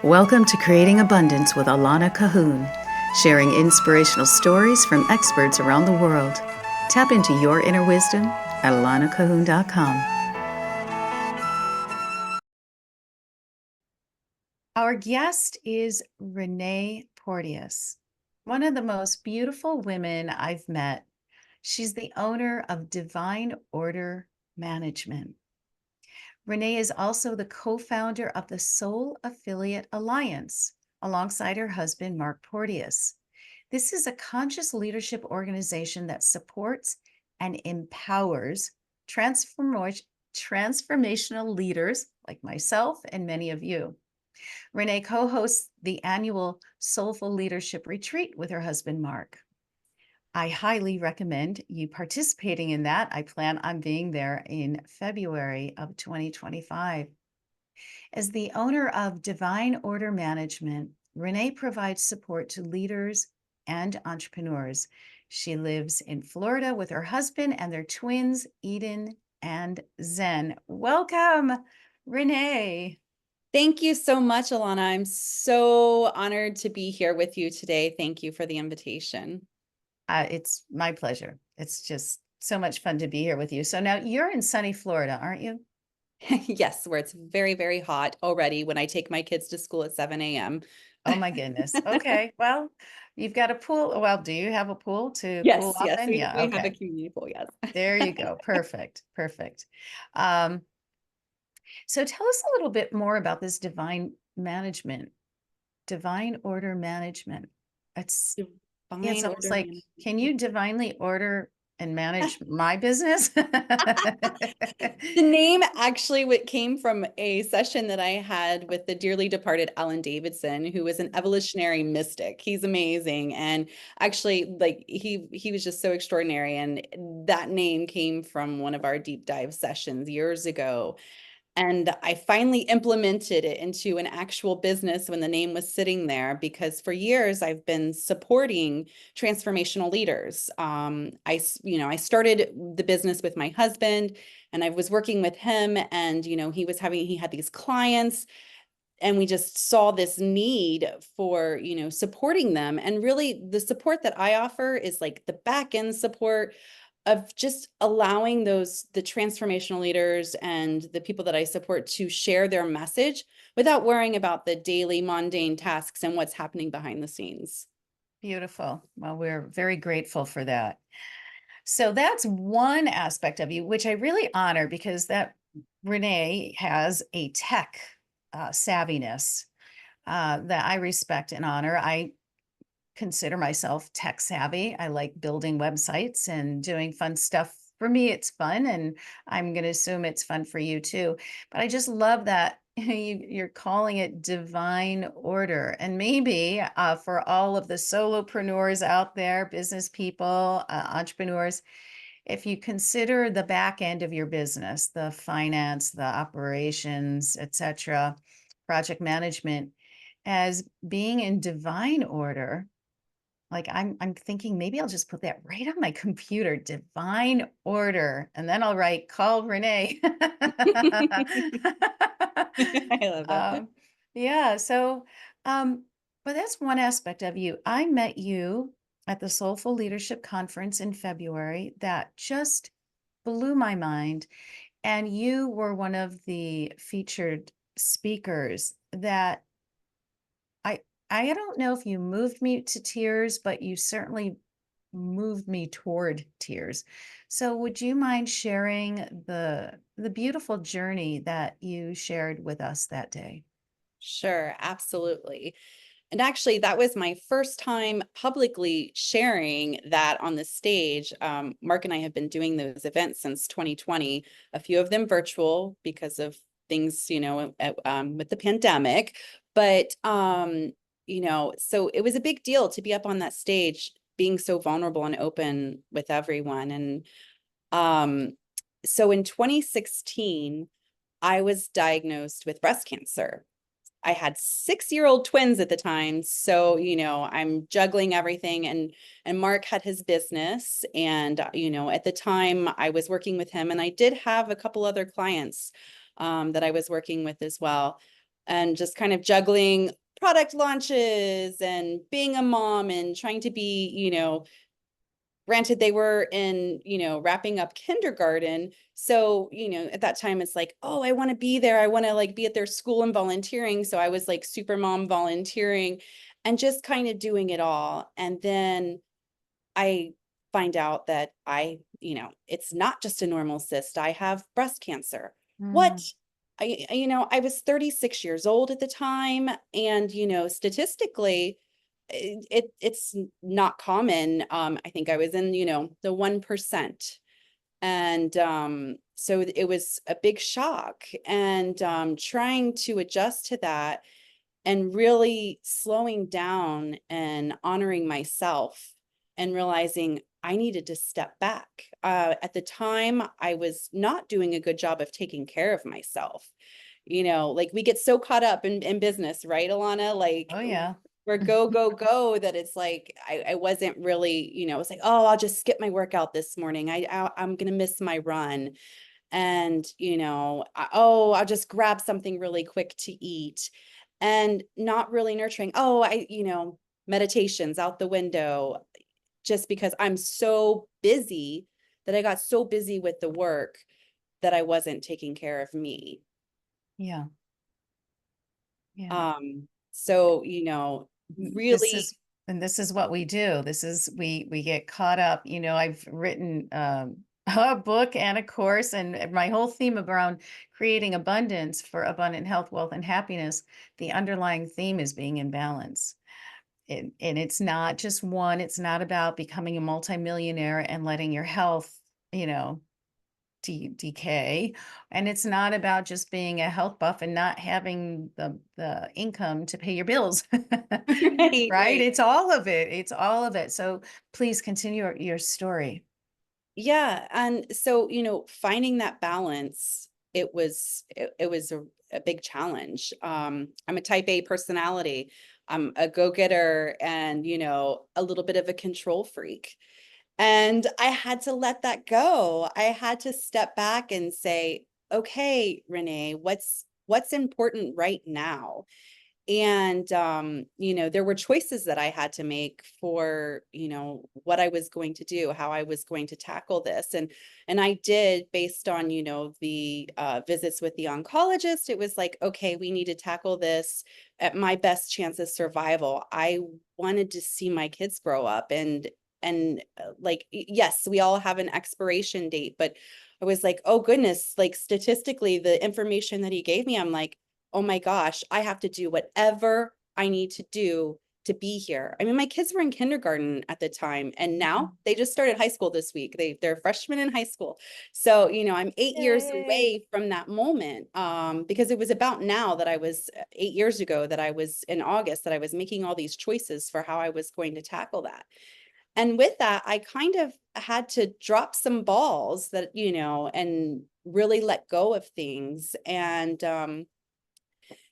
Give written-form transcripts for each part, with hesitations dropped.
Welcome to Creating Abundance with Alana Cahoon, sharing inspirational stories from experts around the world. Tap into your inner wisdom at alanacahoon.com. Our guest is Renee Porteous, one of the most beautiful women I've met. She's the owner of Divine Order Management. Renee is also the co-founder of the Soul Affiliate Alliance, alongside her husband, Mark Porteous. This is a conscious leadership organization that supports and empowers transformational leaders like myself and many of you. Renee co-hosts the annual Soulful Leadership Retreat with her husband, Mark. I highly recommend you participating in that. I plan on being there in February of 2025. As the owner of Divine Order Management, Renee provides support to leaders and entrepreneurs. She lives in Florida with her husband and their twins, Eden and Zen. Welcome, Renee. Thank you so much, Alana. I'm so honored to be here with you today. Thank you for the invitation. It's my pleasure. It's just so much fun to be here with you. So now you're in sunny Florida, aren't you? Yes, where it's very, very hot already when I take my kids to school at 7 a.m. Oh my goodness. Okay. Well, you've got a pool. Well, do you have a pool to cool off Yes, in? we, Yeah. we have a Okay. community pool, yes. There you go. Perfect. Perfect. Um, so tell us a little bit more about this divine order management. It's Divine almost order like, can you divinely order and manage my business? The name actually came from a session that I had with the dearly departed Alan Davidson, who was an evolutionary mystic. He's amazing. And actually, like he was just so extraordinary. And that name came from one of our deep dive sessions years ago. And I finally implemented it into an actual business when the name was sitting there, because for years I've been supporting transformational leaders. I started the business with my husband, and I was working with him, and he had these clients, and we just saw this need for supporting them. And really, the support that I offer is like the back end support of just allowing the transformational leaders and the people that I support to share their message without worrying about the daily mundane tasks and what's happening behind the scenes. Beautiful. Well, we're very grateful for that. So that's one aspect of you, which I really honor, because that Renee has a tech savviness that I respect and honor. I consider myself tech savvy. I like building websites and doing fun stuff. For me, it's fun, and I'm going to assume it's fun for you too. But I just love that you're calling it divine order. And maybe for all of the solopreneurs out there, business people, entrepreneurs, if you consider the back end of your business, the finance, the operations, etc., project management, as being in divine order, like I'm thinking maybe I'll just put that right on my computer, divine order, and then I'll write call Renee. I love it. um, yeah, so but that's one aspect of you. I met you at the Soulful Leadership Conference in February that just blew my mind. And you were one of the featured speakers that I I don't know if you moved me to tears, but you certainly moved me toward tears. So would you mind sharing the beautiful journey that you shared with us that day? Sure, absolutely. And actually, that was my first time publicly sharing that on the stage. Mark and I have been doing those events since 2020, a few of them virtual because of things, with the pandemic. But, so it was a big deal to be up on that stage, being so vulnerable and open with everyone. And um, so in 2016, I was diagnosed with breast cancer. I had 6-year-old twins at the time. So, I'm juggling everything, and Mark had his business. And, at the time I was working with him, and I did have a couple other clients that I was working with as well. And just kind of juggling product launches and being a mom and trying to be, granted they were in, wrapping up kindergarten. So, at that time it's like, oh, I want to be there. I want to like be at their school and volunteering. So I was like super mom volunteering and just kind of doing it all. And then I find out that it's not just a normal cyst. I have breast cancer. What? Mm, I was 36 years old at the time, and statistically, it's not common. I think I was in, the 1%. And so it was a big shock, and trying to adjust to that and really slowing down and honoring myself and realizing I needed to step back. At the time, I was not doing a good job of taking care of myself. Like we get so caught up in business, right, Alana? Like oh yeah. we're go, go, go that it's like I wasn't really, it was like, oh, I'll just skip my workout this morning. I'm gonna miss my run. And oh, I'll just grab something really quick to eat, and not really nurturing. Oh, meditations out the window, just because I'm so busy that I got so busy with the work that I wasn't taking care of me. Yeah. Yeah. So This really. is, and this is what we do. This is, we get caught up. I've written a book and a course, and my whole theme around creating abundance for abundant health, wealth, and happiness. The underlying theme is being in balance. And it's not just one. It's not about becoming a multimillionaire and letting your health, you know, decay. And it's not about just being a health buff and not having the income to pay your bills. Right, Right? right. It's all of it. It's all of it. So please continue your story. Yeah, and so, finding that balance, it was a big challenge. I'm a type A personality. I'm a go-getter and, a little bit of a control freak. And I had to let that go. I had to step back and say, "Okay, Renee, what's important right now?" And there were choices that I had to make for what I was going to do, how I was going to tackle this. And I did, based on the visits with the oncologist. It was like, okay, we need to tackle this at my best chance of survival. I wanted to see my kids grow up, and like, yes, we all have an expiration date, but I was like, oh goodness, like statistically the information that he gave me, I'm like, oh my gosh, I have to do whatever I need to do to be here. I mean, my kids were in kindergarten at the time, and now Mhm. they just started high school this week. They're freshmen in high school. So, I'm 8 years Yay. away from that moment. Because it was about now that I was 8 years ago, that I was in August, that I was making all these choices for how I was going to tackle that. And with that, I kind of had to drop some balls that, and really let go of things. And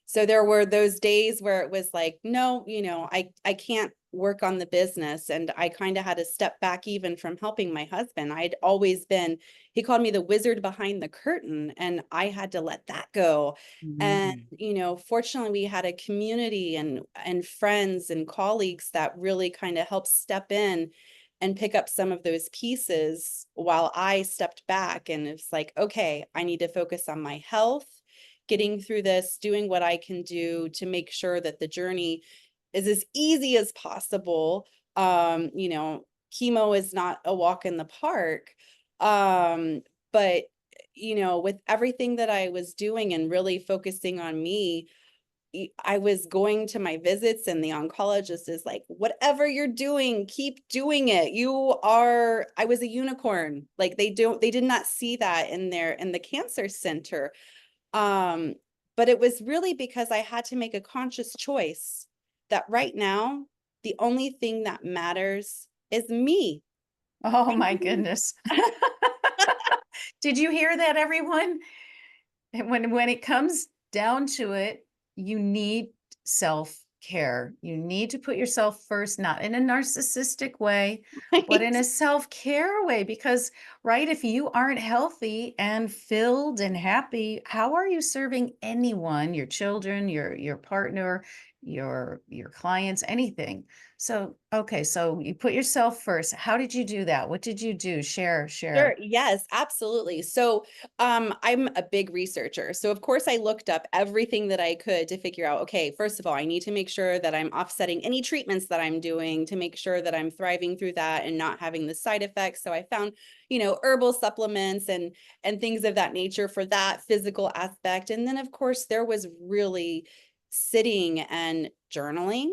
so there were those days where it was like, no, I can't work on the business. And I kind of had to step back even from helping my husband. I'd always been, he called me the wizard behind the curtain, and I had to let that go. And, Mhm. fortunately we had a community and friends and colleagues that really kind of helped step in and pick up some of those pieces while I stepped back. And it's like, okay, I need to focus on my health, getting through this, doing what I can do to make sure that the journey is as easy as possible. Chemo is not a walk in the park. But with everything that I was doing and really focusing on me, I was going to my visits, and the oncologist is like, whatever you're doing, keep doing it. I was a unicorn. Like they did not see that in the cancer center. Um, but it was really because I had to make a conscious choice that right now, the only thing that matters is me. Oh my goodness. Did you hear that, everyone? When it comes down to it, you need self care. You need to put yourself first, not in a narcissistic way, but in Right. a self-care way. Because, right, if you aren't healthy and filled and happy, how are you serving anyone, your children, your partner, your clients, anything? So, okay, so you put yourself first. How did you do that? What did you do? Share, Sure. share. Yes, absolutely. So, I'm a big researcher. So, of course, I looked up everything that I could to figure out, okay, first of all, I need to make sure that I'm offsetting any treatments that I'm doing to make sure that I'm thriving through that and not having the side effects. So I found, herbal supplements and things of that nature for that physical aspect. And then, of course, there was really sitting and journaling.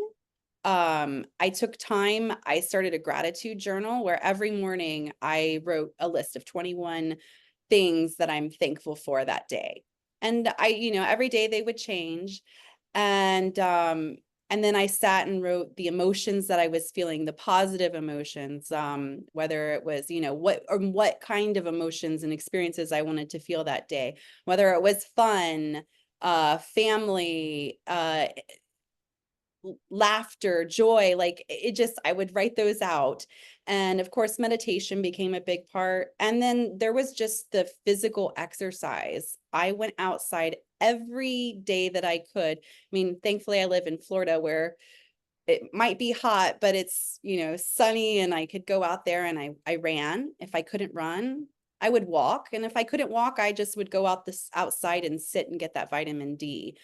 I took time. I started a gratitude journal where every morning I wrote a list of 21 things that I'm thankful for that day. And every day they would change. And then I sat and wrote the emotions that I was feeling, the positive emotions, whether it was, what kind of emotions and experiences I wanted to feel that day, whether it was fun, family, laughter, joy, like it just, I would write those out. And of course, meditation became a big part. And then there was just the physical exercise. I went outside every day that I could. I mean, thankfully, I live in Florida where it might be hot, but it's, sunny and I could go out there and I ran. If I couldn't run, I would walk. And if I couldn't walk, I just would go outside and sit and get that vitamin D.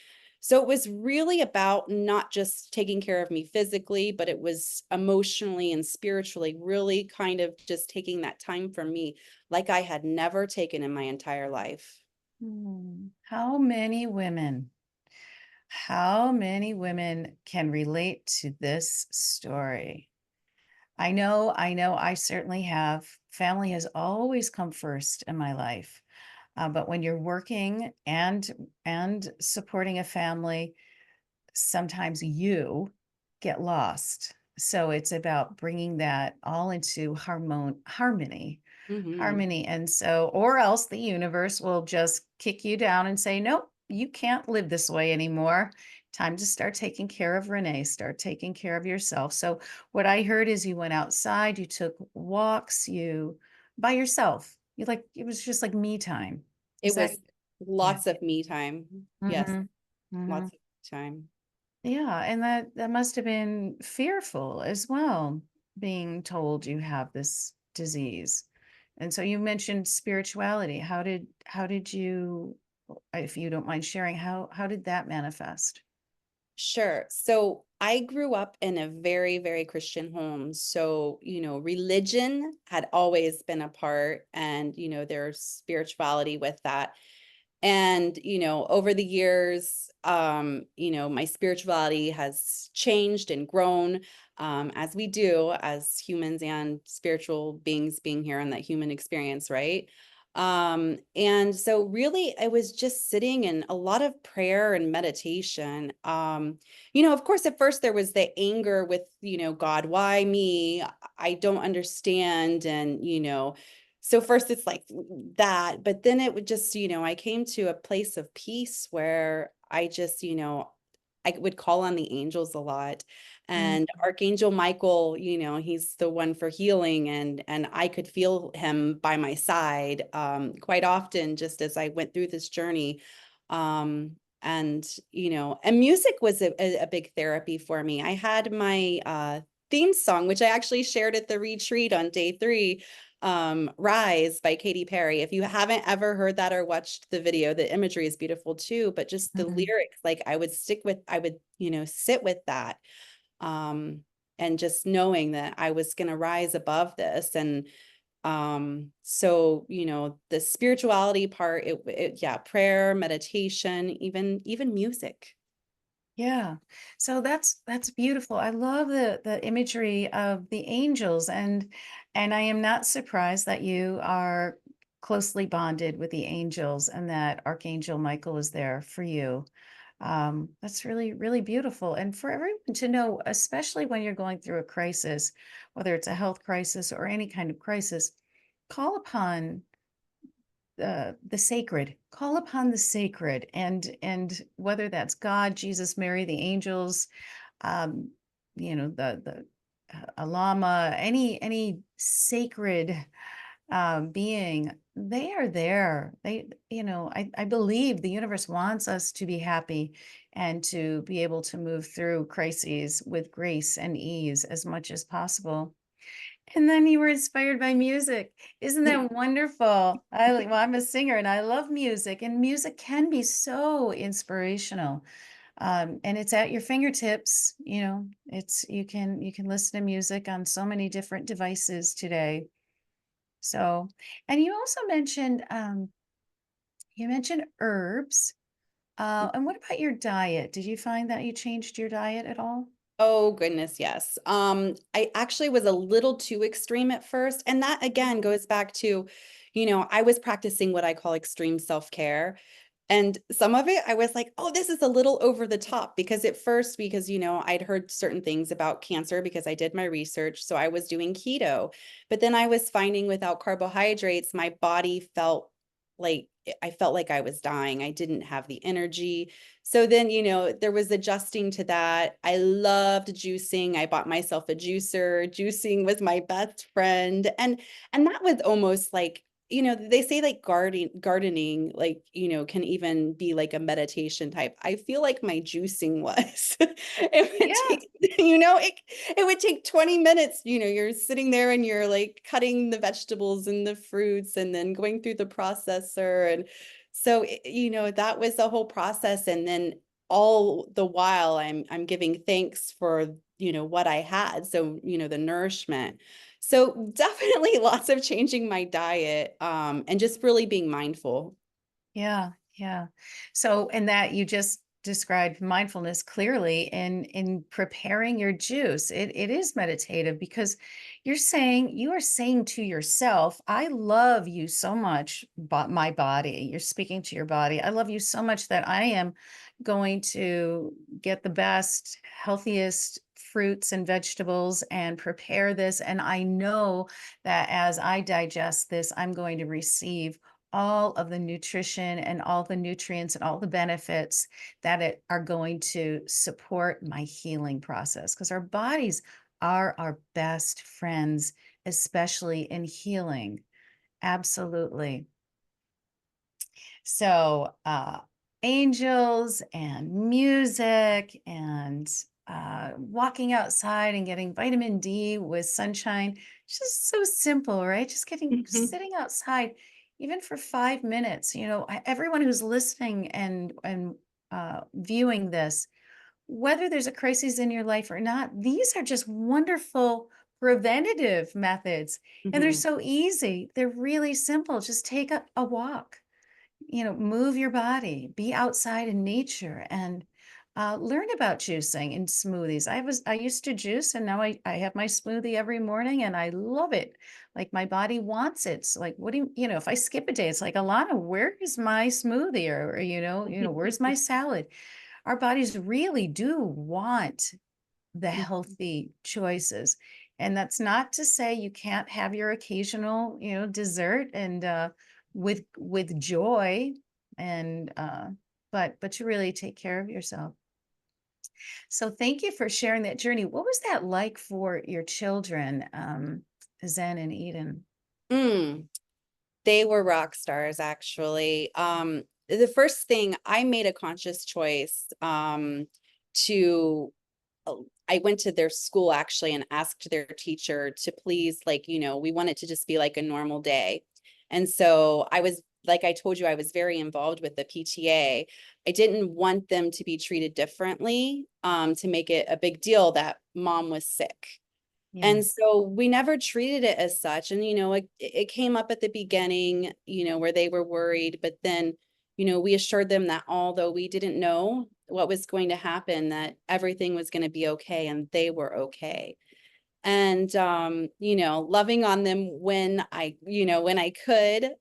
So it was really about not just taking care of me physically, but it was emotionally and spiritually, really kind of just taking that time for me like I had never taken in my entire life. How many women? How many women can relate to this story? I certainly have. Family has always come first in my life. But when you're working and supporting a family, sometimes you get lost. So it's about bringing that all into Hmm. harmony. And so, or else the universe will just kick you down and say, nope, you can't live this way anymore. Time to start taking care of Renee, start taking care of yourself. So, what I heard is you went outside, you took walks, you by yourself. You like, it was just like me time. It Is that, was yeah. lots of me time. Yes, Hmm. Hmm. lots of time. Yeah. And that must have been fearful as well, being told you have this disease. And so you mentioned spirituality. How did you, if you don't mind sharing, how did that manifest? Sure. So I grew up in a very, very Christian home. So, religion had always been a part, and, there's spirituality with that. And, over the years, my spirituality has changed and grown, as we do as humans and spiritual beings being here in that human experience, right? And so really I was just sitting in a lot of prayer and meditation. Of course, at first there was the anger with, God, why me? I don't understand. And, so first it's like that, but then it would just, I came to a place of peace where I just, I would call on the angels a lot. Mm. And Archangel Michael, he's the one for healing, and I could feel him by my side quite often just as I went through this journey. And music was a big therapy for me. I had my theme song, which I actually shared at the retreat on day 3, Rise by Katy Perry. If you haven't ever heard that or watched the video, the imagery is beautiful too, but just the Mhm. lyrics, like I would, sit with that. Um, and just knowing that I was going to rise above this. And so, the spirituality part, yeah, prayer, meditation, even music. Yeah. So that's beautiful. I love the imagery of the angels, and I am not surprised that you are closely bonded with the angels and that Archangel Michael is there for you. That's really, really beautiful. And for everyone to know, especially when you're going through a crisis, whether it's a health crisis or any kind of crisis, call upon the sacred. Call upon the sacred, and whether that's God, Jesus, Mary, the angels, um, a llama, any sacred being, they are there. I believe the universe wants us to be happy and to be able to move through crises with grace and ease as much as possible. And then you were inspired by music. Isn't that wonderful? Well, I'm a singer and I love music, and music can be so inspirational. And it's at your fingertips. It's you can listen to music on so many different devices today. So, and you mentioned herbs. And what about your diet? Did you find that you changed your diet at all? Oh goodness, yes. I actually was a little too extreme at first, and that again goes back to, I was practicing what I call extreme self-care. And some of it, I was like, oh, this is a little over the top because at first, because, I'd heard certain things about cancer because I did my research. So I was doing keto, but then I was finding without carbohydrates, my body like, I felt like I was dying. I didn't have the energy. So then, there was adjusting to that. I loved juicing. I bought myself a juicer. Juicing was my best friend. And that was almost like, they say like gardening, like, can even be like a meditation type. I feel like my juicing was. It would Yeah. take, it would take 20 minutes. You're sitting there and you're like cutting the vegetables and the fruits and then going through the processor. And so, that was the whole process. And then all the while I'm giving thanks for, what I had. So, the nourishment. So definitely lots of changing my diet, and just really being mindful. Yeah, yeah. So, and that you just described mindfulness clearly in preparing your juice. It is meditative because you are saying to yourself, I love you so much, but my body, you're speaking to your body. I love you so much that I am going to get the best, healthiest fruits and vegetables and prepare this. And I know that as I digest this, I'm going to receive all of the nutrition and all the nutrients and all the benefits are going to support my healing process, because our bodies are our best friends, especially in healing. Absolutely. So, angels and music and walking outside and getting vitamin D with sunshine, just so simple, right? Just Mhm. sitting outside, even for 5 minutes. Everyone who's listening and viewing this, whether there's a crisis in your life or not, these are just wonderful preventative methods, and they're Mhm. so easy. They're really simple. Just take a walk, move your body, be outside in nature, and learn about juicing and smoothies. I used to juice, and now I have my smoothie every morning, and I love it. Like my body wants it. It's like, what do if I skip a day, it's like, Alana, where is my smoothie? Or where's my salad? Our bodies really do want the healthy choices. And that's not to say you can't have your occasional, dessert and with joy and but to really take care of yourself. So thank you for sharing that journey. What was that like for your children, Zen and Eden? Mm. They were rock stars, actually. The first thing I made a conscious choice, to I went to their school actually and asked their teacher to please, like, we want it to just be like a normal day. And so I was, like I told you, I was very involved with the PTA. I didn't want them to be treated differently, to make it a big deal that mom was sick. And Yes. so we never treated it as such. And, it came up at the beginning, where they were worried, but then, we assured them that although we didn't know what was going to happen, that everything was going to be okay and they were okay. And, loving on them when I could.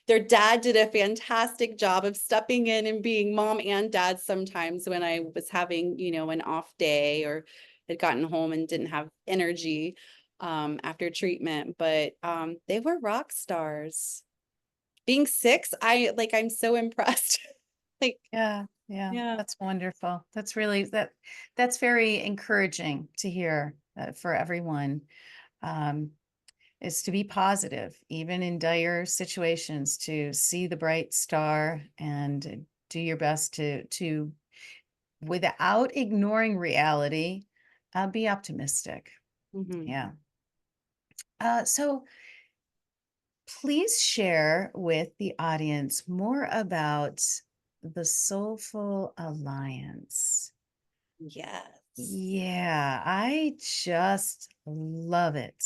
Their dad did a fantastic job of stepping in and being mom and dad sometimes when I was having, an off day or had gotten home and didn't have energy, after treatment. But they were rock stars. Being six, I'm so impressed. Like, Yeah. Yeah, Yeah. that's wonderful. That's really that's very encouraging to hear for everyone. Um, is to be positive, even in dire situations, to see the bright star and do your best to without ignoring reality, be optimistic. Mhm. Yeah. So please share with the audience more about the Soulful Alliance. Yes. Yeah, I just love it.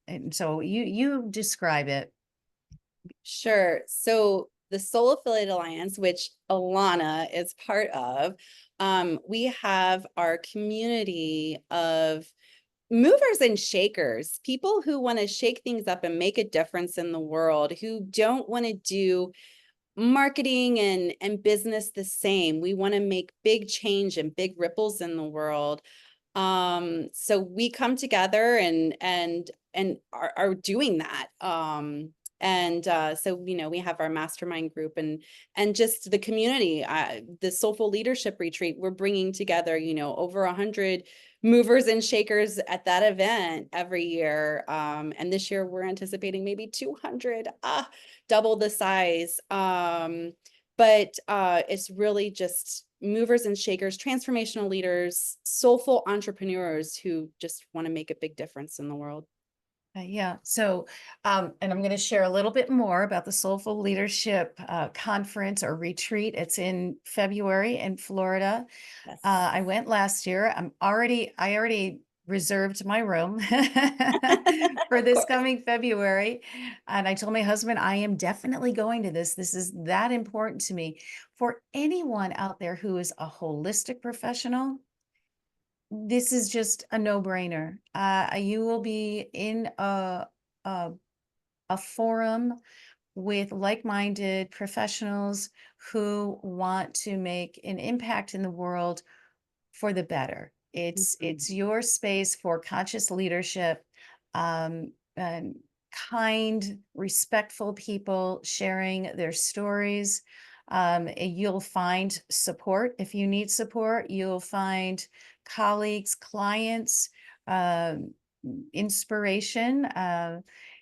And so you describe it. Sure. So the Soul Affiliate Alliance, which Alana is part of, we have our community of movers and shakers, people who want to shake things up and make a difference in the world, who don't want to do marketing and business the same. We want to make big change and big ripples in the world. So we come together and are doing that. So we have our mastermind group and just the community, the Soulful Leadership Retreat. We're bringing together over 100 movers and shakers at that event every year. And this year we're anticipating maybe 200, double the size. But it's really just movers and shakers, transformational leaders, soulful entrepreneurs who just want to make a big difference in the world. Yeah. So, and I'm going to share a little bit more about the Soulful Leadership Conference or retreat. It's in February in Florida. Yes. I went last year. I already reserved my room for Of this course. coming February. And I told my husband, I am definitely going to this. This is that important to me. For anyone out there who is a holistic professional, this is just a no-brainer. You will be in a, a forum with like-minded professionals who want to make an impact in the world for the better. Mhm. It's your space for conscious leadership, and kind, respectful people sharing their stories. You'll find support if you need support. You'll find colleagues, clients, um, inspiration,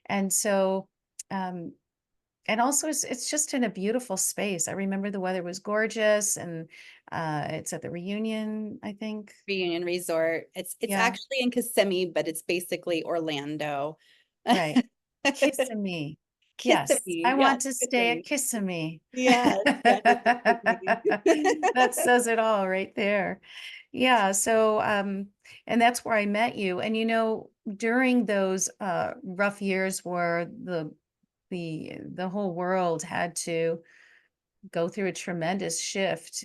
and so. Um, and also, it's just in a beautiful space. I remember the weather was gorgeous, and it's at the Reunion, I think. Reunion Resort. It's Yeah, actually in Kissimmee, but it's basically Orlando. right. Kissimmee. Yes, Kissimmee. I Yes, want to stay at Kissimmee. Kissimmee. Yes, yes, it's Kissimmee. That says it all right there. Yeah, so and that's where I met you. And during those rough years where the whole world had to go through a tremendous shift,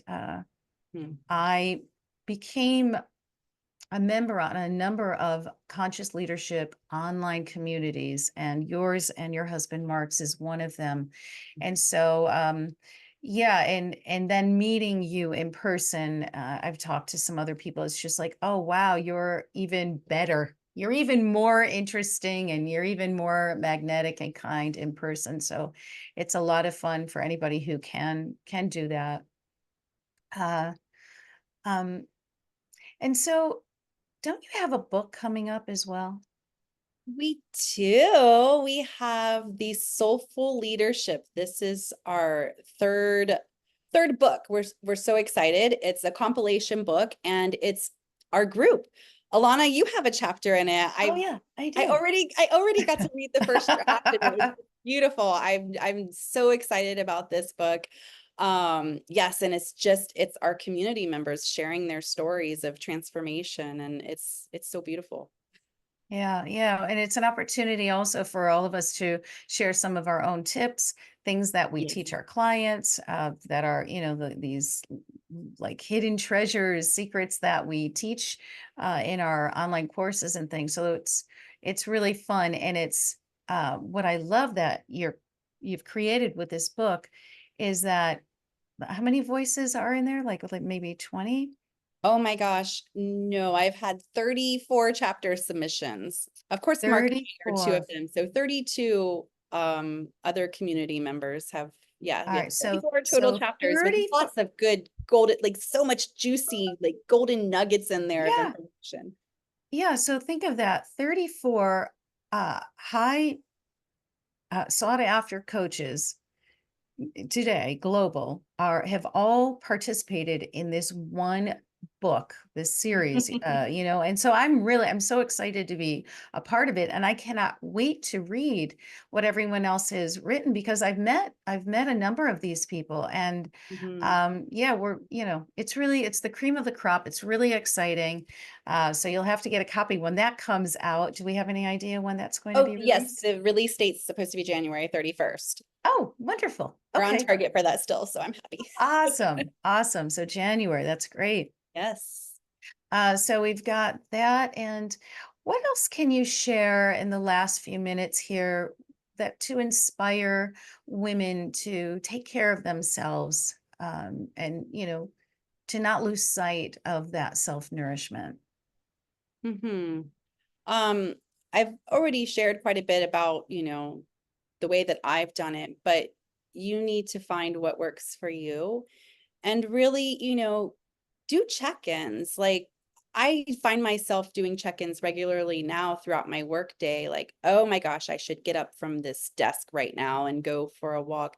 Hmm. I became a member on a number of conscious leadership online communities, and yours and your husband Mark's is one of them. And so, yeah, and then meeting you in person, I've talked to some other people. It's just like, oh wow, you're even better. You're even more interesting, and you're even more magnetic and kind in person. So, it's a lot of fun for anybody who can do that. Uh, um, and so, don't you have a book coming up as well? We do. We have the Soulful Leadership. This is our third book. We're so excited. It's a compilation book and it's our group. Alana, you have a chapter in it. Oh, yeah, I I do. already got to read the first draft and it was beautiful. I'm so excited about this book. Yes, and it's our community members sharing their stories of transformation and it's so beautiful. Yeah, yeah, and it's an opportunity also for all of us to share some of our own tips, things that we Yes. teach our clients, that are, these like hidden treasures, secrets that we teach in our online courses and things. So it's really fun, and it's what I love that you've created with this book is that how many voices are in there? Like maybe 20? Oh my gosh, no, I've had 34 chapter submissions. Of course, Mark and I are two of 34. them. So 32 other community members have Yeah, All we have right. So 34 total so chapters with 30, lots of good golden, like so much juicy, like golden nuggets in there of yeah. information. Yeah. So think of that 34 high sought after coaches today, global, have all participated in this one book, this series, and so I'm so excited to be a part of it. And I cannot wait to read what everyone else has written, because I've met a number of these people. And Mhm. yeah, it's the cream of the crop. It's really exciting. So you'll have to get a copy when that comes out. Do we have any idea when that's going to Oh, be yes, released? the release date's supposed to be January 31st. Oh, wonderful. We're on Okay. target for that still, so I'm happy. Awesome. Awesome. So January, that's great. Yes. So we've got that. And what else can you share in the last few minutes here that to inspire women to take care of themselves, and, to not lose sight of that self-nourishment? Hmm. Um, I've already shared quite a bit about, the way that I've done it, but you need to find what works for you and really, do check-ins. Like I find myself doing check-ins regularly now throughout my work day. Like, oh my gosh, I should get up from this desk right now and go for a walk.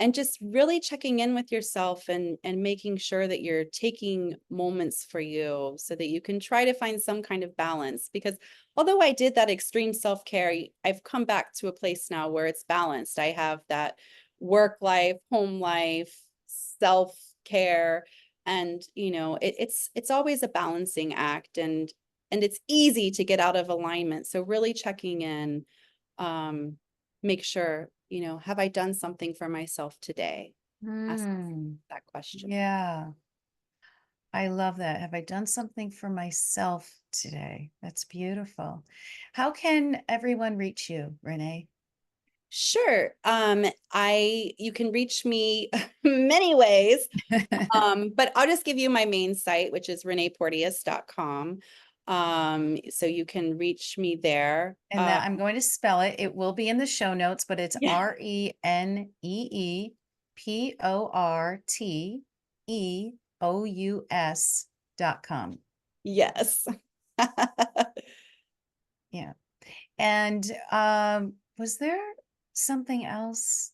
And just really checking in with yourself and making sure that you're taking moments for you so that you can try to find some kind of balance. Because although I did that extreme self-care, I've come back to a place now where it's balanced. I have that work life, home life, self-care, and it's always a balancing act, and it's easy to get out of alignment. So really checking in, um make sure, have I done something for myself today? Ask Hmm. that question. Yeah, I love that. Have I done something for myself today? That's beautiful. How can everyone reach you, Renee? Sure. I you can reach me many ways. But I'll just give you my main site, which is reneeporteous.com. So you can reach me there. And that I'm going to spell it. It will be in the show notes, but it's Yeah. ReneePorteous.com. Yes. Yeah. And was there something else?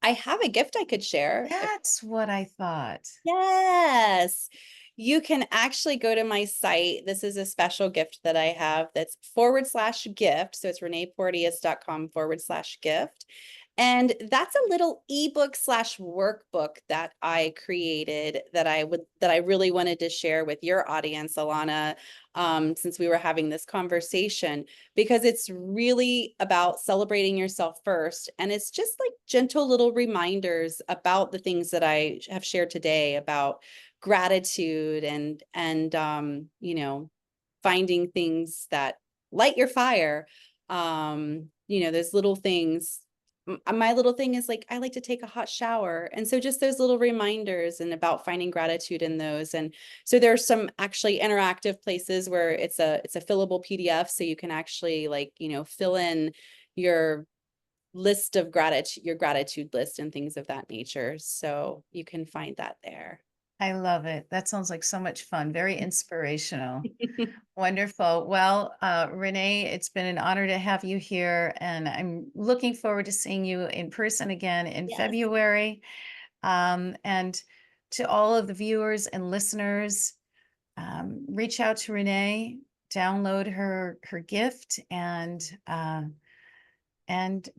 I have a gift I could share. That's what I thought. Yes. You can actually go to my site. This is a special gift that I have that's /gift. So it's reneeporteous.com/gift. And that's a little ebook / workbook that I created that I really wanted to share with your audience, Alana, since we were having this conversation, because it's really about celebrating yourself first. And it's just like gentle little reminders about the things that I have shared today about gratitude and finding things that light your fire. Those little things. My little thing is like I like to take a hot shower, and so just those little reminders and about finding gratitude in those. And so there's some actually interactive places where it's a fillable PDF, so you can actually fill in your list of gratitude, your gratitude list and things of that nature. So you can find that there. I love it. That sounds like so much fun. Very inspirational. Wonderful. Well, Renee, it's been an honor to have you here, and I'm looking forward to seeing you in person again in Yes. February. And to all of the viewers and listeners, reach out to Renee, download her gift, and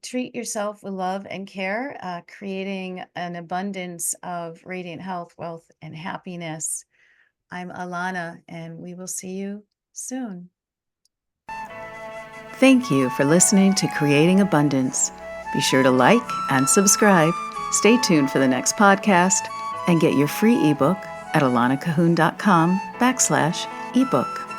treat yourself with love and care, creating an abundance of radiant health, wealth, and happiness. I'm Alana, and we will see you soon. Thank you for listening to Creating Abundance. Be sure to like and subscribe. Stay tuned for the next podcast and get your free ebook at alanacahoon.com/ebook.